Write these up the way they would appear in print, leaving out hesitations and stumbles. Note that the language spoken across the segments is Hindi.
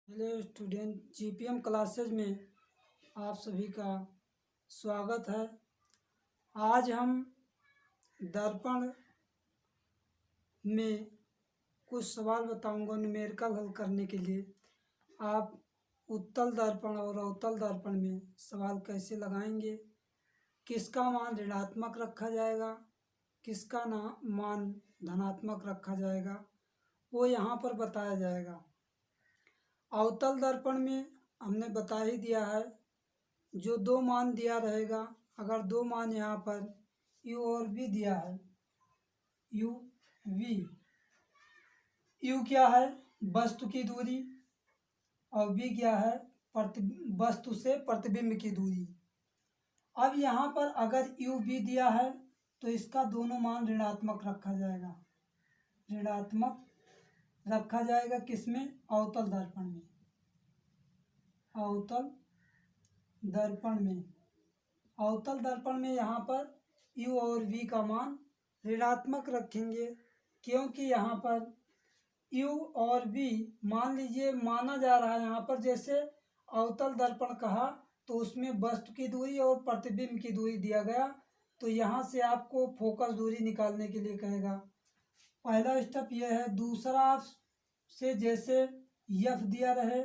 हेलो स्टूडेंट, जीपीएम क्लासेज में आप सभी का स्वागत है। आज हम दर्पण में कुछ सवाल बताऊंगा न्यूमेरिकल हल करने के लिए। आप उत्तल दर्पण और अवतल दर्पण में सवाल कैसे लगाएंगे, किसका मान ऋणात्मक रखा जाएगा, किसका मान धनात्मक रखा जाएगा, वो यहाँ पर बताया जाएगा। अवतल दर्पण में हमने बता ही दिया है, जो दो मान दिया रहेगा, अगर दो मान यहाँ पर u और v दिया है, u v, u क्या है वस्तु की दूरी और v क्या है वस्तु से प्रतिबिंब की दूरी। अब यहाँ पर अगर u v दिया है तो इसका दोनों मान ऋणात्मक रखा जाएगा, ऋणात्मक रखा जाएगा किसमें, अवतल दर्पण में। अवतल दर्पण में, अवतल दर्पण में यहाँ पर u और v का मान ऋणात्मक रखेंगे, क्योंकि यहाँ पर u और v मान लीजिए माना जा रहा है यहाँ पर, जैसे अवतल दर्पण कहा तो उसमें वस्तु की दूरी और प्रतिबिंब की दूरी दिया गया, तो यहाँ से आपको फोकस दूरी निकालने के लिए कहेगा। पहला स्टेप यह है। दूसरा से जैसे f दिया रहे,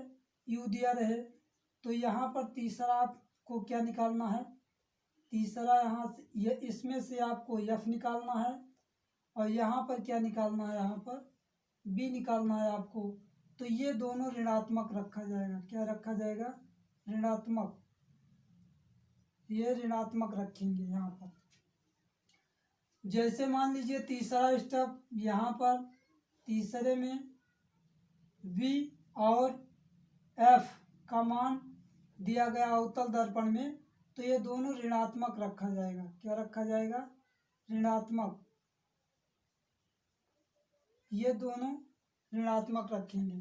u दिया रहे, तो यहाँ पर तीसरा आपको क्या निकालना है, तीसरा यहाँ से इसमें से आपको f निकालना है और यहाँ पर क्या निकालना है, यहाँ पर b निकालना है आपको। तो ये दोनों ऋणात्मक रखा जाएगा। क्या रखा जाएगा, ऋणात्मक। ये ऋणात्मक रखेंगे यहाँ पर। जैसे मान लीजिए तीसरा स्टेप, यहाँ पर तीसरे में v और f का मान दिया गया अवतल दर्पण में, तो ये दोनों ऋणात्मक रखा जाएगा। क्या रखा जाएगा, ऋणात्मक। ये दोनों ऋणात्मक रखेंगे।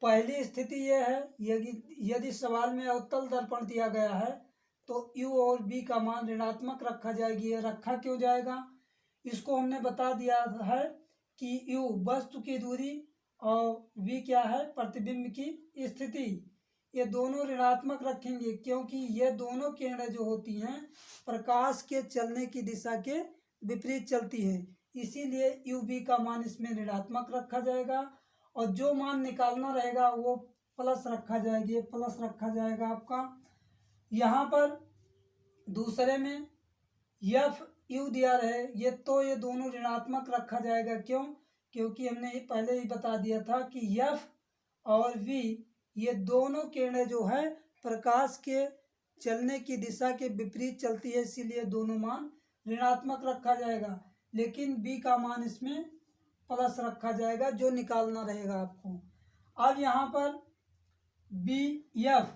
पहली स्थिति ये है, यदि सवाल में अवतल दर्पण दिया गया है तो u और v का मान ऋणात्मक रखा जाएगी। ये रखा क्यों जाएगा, इसको हमने बता दिया है कि u वस्तु की दूरी और v क्या है, प्रतिबिंब की स्थिति। ये दोनों ऋणात्मक रखेंगे क्योंकि ये दोनों किरणें जो होती हैं प्रकाश के चलने की दिशा के विपरीत चलती है, इसीलिए u v का मान इसमें ऋणात्मक रखा जाएगा और जो मान निकालना रहेगा वो प्लस रखा जाएगा। ये प्लस रखा जाएगा आपका। यहाँ पर दूसरे में f u दिया रहे, ये तो ये दोनों ऋणात्मक रखा जाएगा। क्यों, क्योंकि हमने पहले ही बता दिया था कि f और v ये दोनों किरणें जो है प्रकाश के चलने की दिशा के विपरीत चलती है, इसीलिए दोनों मान ऋणात्मक रखा जाएगा। लेकिन b का मान इसमें प्लस रखा जाएगा, जो निकालना रहेगा आपको। अब यहाँ पर b f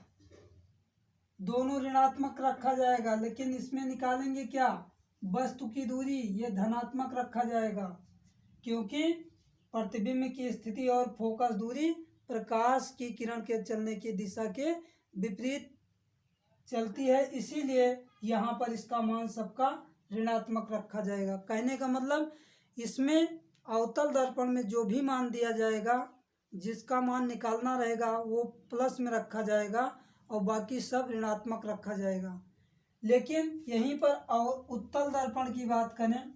दोनों ऋणात्मक रखा जाएगा, लेकिन इसमें निकालेंगे क्या, वस्तु की दूरी, ये धनात्मक रखा जाएगा, क्योंकि प्रतिबिंब की स्थिति और फोकस दूरी प्रकाश की किरण के चलने की दिशा के विपरीत चलती है, इसीलिए यहाँ पर इसका मान सबका ऋणात्मक रखा जाएगा। कहने का मतलब, इसमें अवतल दर्पण में जो भी मान दिया जाएगा, जिसका मान निकालना रहेगा वो प्लस में रखा जाएगा और बाकी सब ऋणात्मक रखा जाएगा। लेकिन यहीं पर उत्तल दर्पण की बात करें,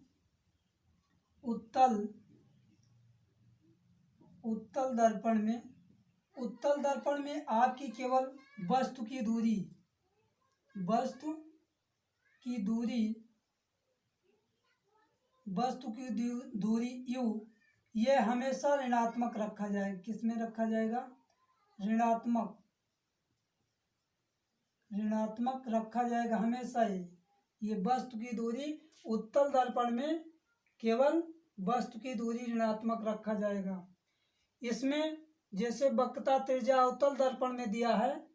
उत्तल दर्पण में आपकी केवल वस्तु की दूरी u ये हमेशा ऋणात्मक रखा जाएगा। किसमें रखा जाएगा, ऋणात्मक रखा जाएगा हमेशा ही। ये वस्तु की दूरी उत्तल दर्पण में केवल वस्तु की दूरी ऋणात्मक रखा जाएगा। इसमें जैसे वक्रता त्रिज्या अवतल दर्पण में दिया है,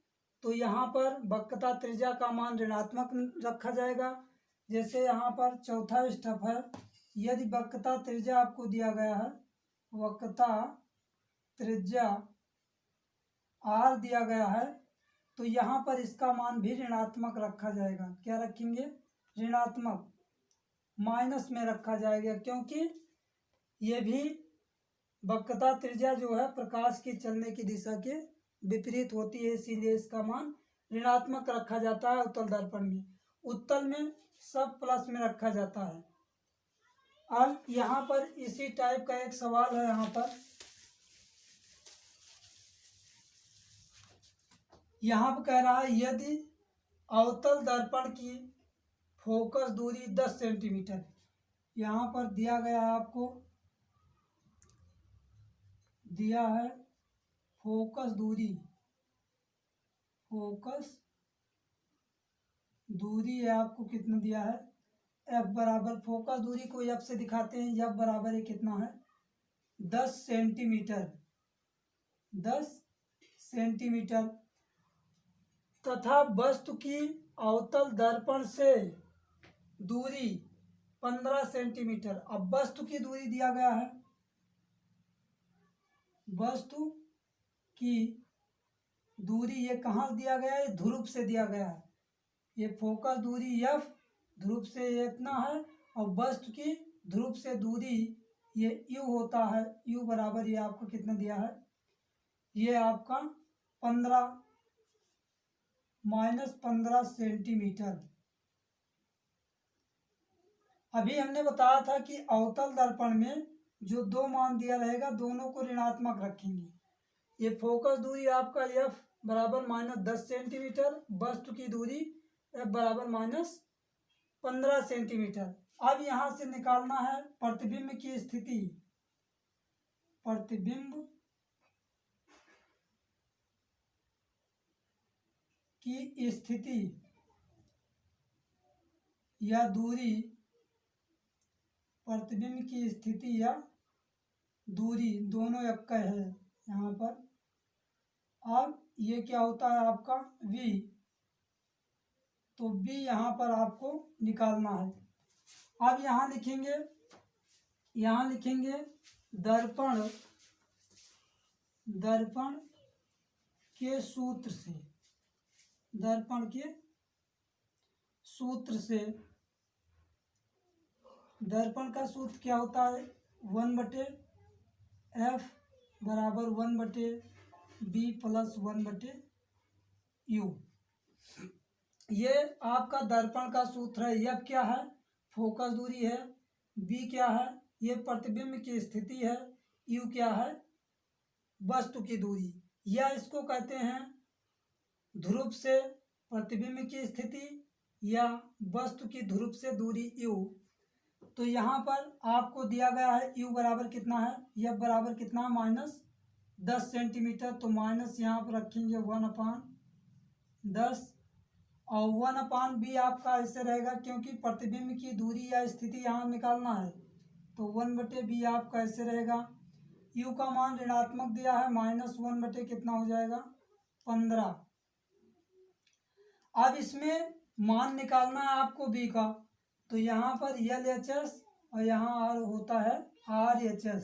तो यहाँ पर वक्रता त्रिज्या का मान ऋणात्मक रखा जाएगा। जैसे यहाँ पर चौथा स्टेप है, यदि वक्रता त्रिज्या आपको दिया गया है, वक्रता त्रिज्या r दिया गया है, तो यहाँ पर इसका मान भी ऋणात्मक रखा जाएगा। क्या रखेंगे, ऋणात्मक, माइनस में रखा जाएगा, क्योंकि ये भी वक्रता त्रिज्या जो है प्रकाश के चलने की दिशा के विपरीत होती है, इसीलिए इसका मान ऋणात्मक रखा जाता है उत्तल दर्पण में। उत्तल में सब प्लस में रखा जाता है। अब यहाँ पर इसी टाइप का एक सवाल है। यहाँ पर कह रहा है यदि अवतल दर्पण की फोकस दूरी 10 सेंटीमीटर, यहाँ पर दिया गया है, आपको दिया है फोकस दूरी है आपको कितना दिया है, एफ बराबर, फोकस दूरी को एफ से दिखाते हैं, एफ बराबर है कितना है 10 सेंटीमीटर, 10 सेंटीमीटर, तथा वस्तु की अवतल दर्पण से दूरी 15 सेंटीमीटर। अब वस्तु की दूरी दिया गया है, वस्तु की दूरी ये कहाँ दिया गया है, ध्रुव से दिया गया है। ये फोकस दूरी एफ, ध्रुव से ये इतना है, और वस्तु की ध्रुव से दूरी ये यू होता है, यू बराबर ये आपको कितना दिया है, ये आपका 15 सेंटीमीटर। अभी हमने बताया था कि अवतल दर्पण में जो दो मान दिया रहेगा दोनों को ऋणात्मक रखेंगे। ये फोकस दूरी आपका एफ बराबर -10 सेंटीमीटर, वस्तु की दूरी एफ बराबर -15 सेंटीमीटर। अब यहाँ से निकालना है प्रतिबिंब की स्थिति, प्रतिबिंब की स्थिति या दूरी, प्रतिबिंब की स्थिति या दूरी दोनों एक है यहाँ पर। अब ये क्या होता है आपका v, तो v यहाँ पर आपको निकालना है। अब यहाँ लिखेंगे दर्पण के सूत्र से, दर्पण के सूत्र से, दर्पण का सूत्र क्या होता है 1/f बराबर 1/b प्लस 1/u। ये आपका दर्पण का सूत्र है। f क्या है, फोकस दूरी है, b क्या है, ये प्रतिबिंब की स्थिति है, u क्या है, वस्तु की दूरी, या इसको कहते हैं ध्रुव से प्रतिबिंब की स्थिति या वस्तु की ध्रुव से दूरी u। तो यहाँ पर आपको दिया गया है u बराबर कितना है, f बराबर कितना है -10 सेंटीमीटर, तो माइनस यहाँ पर रखेंगे 1/10, और 1/b आपका ऐसे रहेगा क्योंकि प्रतिबिंब की दूरी या स्थिति यहाँ निकालना है, तो 1/b आपका ऐसे रहेगा। u का मान ऋणात्मक दिया है, -1 कितना हो जाएगा 15। अब इसमें मान निकालना है आपको b का, तो यहाँ पर LHS और यहाँ R होता है RHS।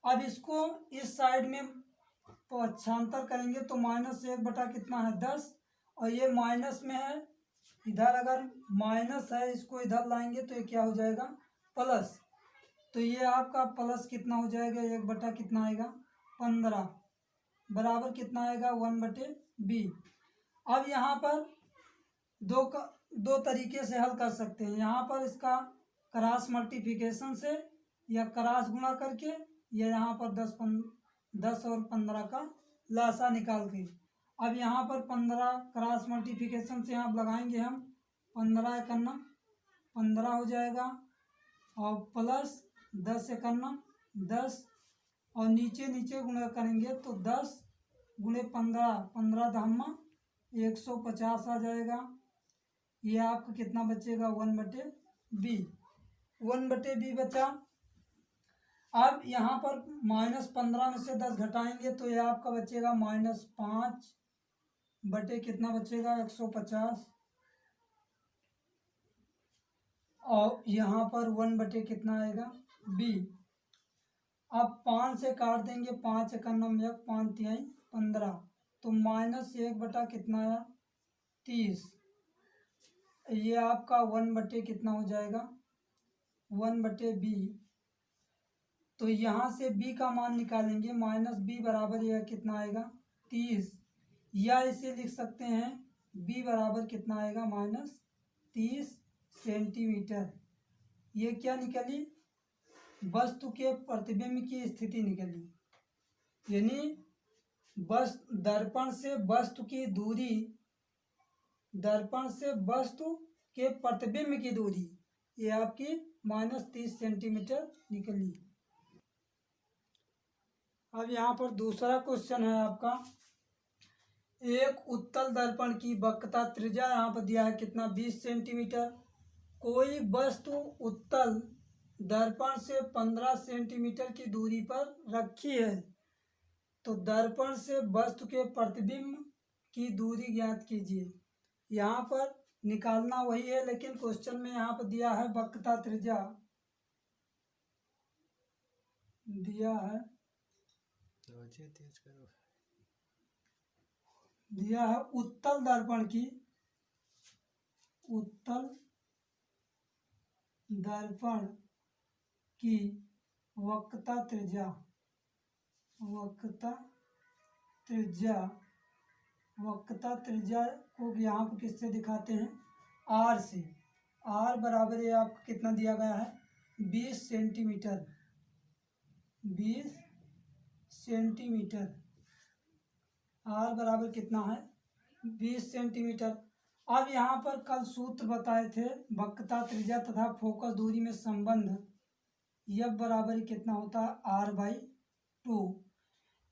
अब इसको इस साइड में पक्षांतर करेंगे तो -1 बटा कितना है 10, और ये माइनस में है, इधर अगर माइनस है इसको इधर लाएंगे तो ये क्या हो जाएगा प्लस, तो ये आपका प्लस कितना हो जाएगा 1 बटा कितना आएगा 15 बराबर कितना आएगा 1/b। अब यहाँ पर दो तरीके से हल कर सकते हैं। यहाँ पर इसका क्रॉस मल्टीप्लिकेशन से या क्रॉस गुणा करके, या यहाँ पर 10 और 15 का लासा निकाल के। अब यहाँ पर 15 क्रॉस मल्टीप्लिकेशन से यहाँ लगाएंगे हम, 15 एकन्नम 15 हो जाएगा, और प्लस 10 एकन्नम 10, और नीचे गुणा करेंगे तो 10 गुणे 15, 15 दहम्मा 150 आ जाएगा। ये आपका कितना बचेगा 1/b, 1/b बचा। अब यहाँ पर -15 में से 10 घटाएंगे तो ये आपका बचेगा -5 बटे कितना बचेगा 150, और यहाँ पर 1 कितना आएगा b। अब 5 से काट देंगे, 5 एकन्नम 1, 5 तिहाई 15, तो -1 बटा कितना आया 30। ये आपका 1 कितना हो जाएगा 1/b। तो यहाँ से b का मान निकालेंगे, -b बराबर यह कितना आएगा 30, या इसे लिख सकते हैं b बराबर कितना आएगा -30 सेंटीमीटर। ये क्या निकली? वस्तु के प्रतिबिंब की स्थिति निकली, यानी बस दर्पण से वस्तु की दूरी, दर्पण से वस्तु के प्रतिबिंब की दूरी, ये आपकी -30 सेंटीमीटर निकली। अब यहाँ पर दूसरा क्वेश्चन है आपका, एक उत्तल दर्पण की वक्रता त्रिज्या यहाँ पर दिया है कितना 20 सेंटीमीटर। कोई वस्तु उत्तल दर्पण से 15 सेंटीमीटर की दूरी पर रखी है, तो दर्पण से वस्तु के प्रतिबिंब की दूरी ज्ञात कीजिए। यहाँ पर निकालना वही है, लेकिन क्वेश्चन में यहाँ पर दिया है वक्रता त्रिज्या, दिया है उत्तल दर्पण की, उत्तल दर्पण की वक्रता त्रिज्या, वक्रता त्रिज्या को यहाँ पर किससे दिखाते हैं? r से। r बराबर ये आपको कितना दिया गया है 20 सेंटीमीटर, 20 सेंटीमीटर। r बराबर कितना है 20 सेंटीमीटर। अब यहाँ पर कल सूत्र बताए थे वक्रता त्रिज्या तथा फोकस दूरी में संबंध, F बराबर कितना होता है r/2।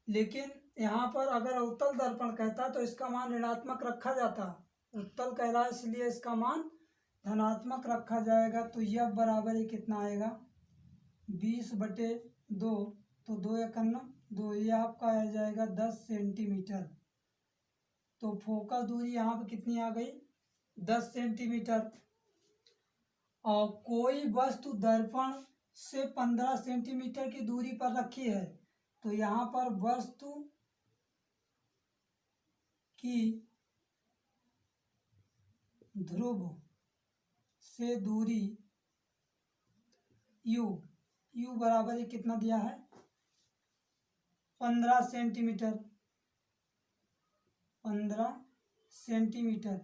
लेकिन यहाँ पर अगर उत्तल दर्पण कहता तो इसका मान ऋणात्मक रखा जाता, उत्तल कह रहा है इसलिए इसका मान धनात्मक रखा जाएगा। तो F बराबर कितना आएगा 20/2, तो 2 एकम 2, ये आपका आ जाएगा 10 सेंटीमीटर। तो फोकस दूरी यहाँ पर कितनी आ गई 10 सेंटीमीटर। और कोई वस्तु दर्पण से 15 सेंटीमीटर की दूरी पर रखी है, तो यहाँ पर वस्तु की ध्रुव से दूरी u बराबर कितना दिया है 15 सेंटीमीटर, 15 सेंटीमीटर।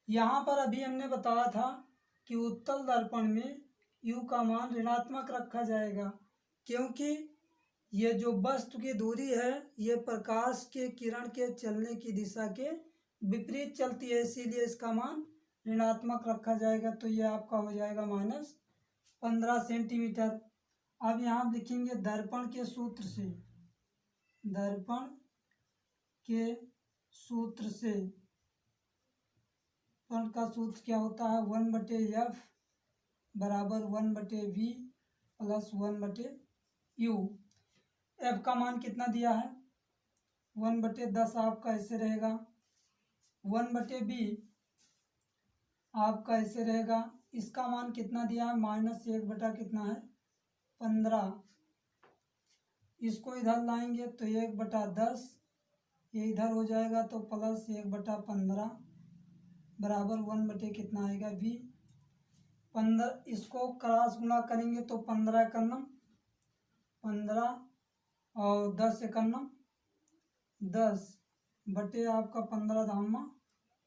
यहाँ पर अभी हमने बताया था कि उत्तल दर्पण में u का मान ऋणात्मक रखा जाएगा, क्योंकि ये जो वस्तु की दूरी है ये प्रकाश के किरण के चलने की दिशा के विपरीत चलती है, इसीलिए इसका मान ऋणात्मक रखा जाएगा। तो ये आपका हो जाएगा -15 सेंटीमीटर। अब यहाँ लिखेंगे दर्पण के सूत्र से, दर्पण के सूत्र से, दर्पण का सूत्र क्या होता है 1/f बराबर 1/v प्लस 1/u। f का मान कितना दिया है 1/10 आपका ऐसे रहेगा, 1/b आपका ऐसे रहेगा। इसका मान कितना दिया है -1 कितना है 15। इसको इधर लाएंगे तो 1/10, ये इधर हो जाएगा तो प्लस 1/15 बराबर 1 कितना आएगा v। 15 इसको क्रॉस गुणा करेंगे तो 15 एकम 15 और 10 एकम 10 बटे आपका 15 धामा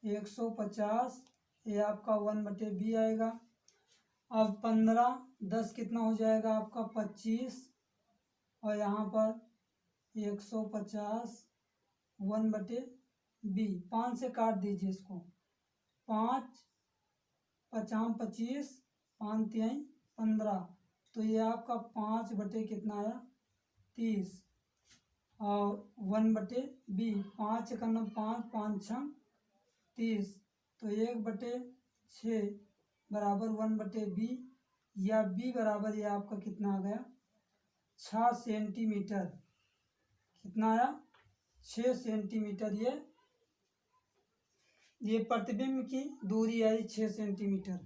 150, ये आपका 1/b आएगा। अब 15 10 कितना हो जाएगा आपका 25, और यहाँ पर 150 1/b, 5 से काट दीजिए इसको, 5 5 25 5 3 15, तो ये आपका 5 कितना आया 30 और 1/b, 5 एकम 5 5 6 30, तो 1/6 बराबर 1/b, या b बराबर ये आपका कितना आ गया 6 सेंटीमीटर। कितना आया 6 सेंटीमीटर। ये प्रतिबिंब की दूरी आई 6 सेंटीमीटर।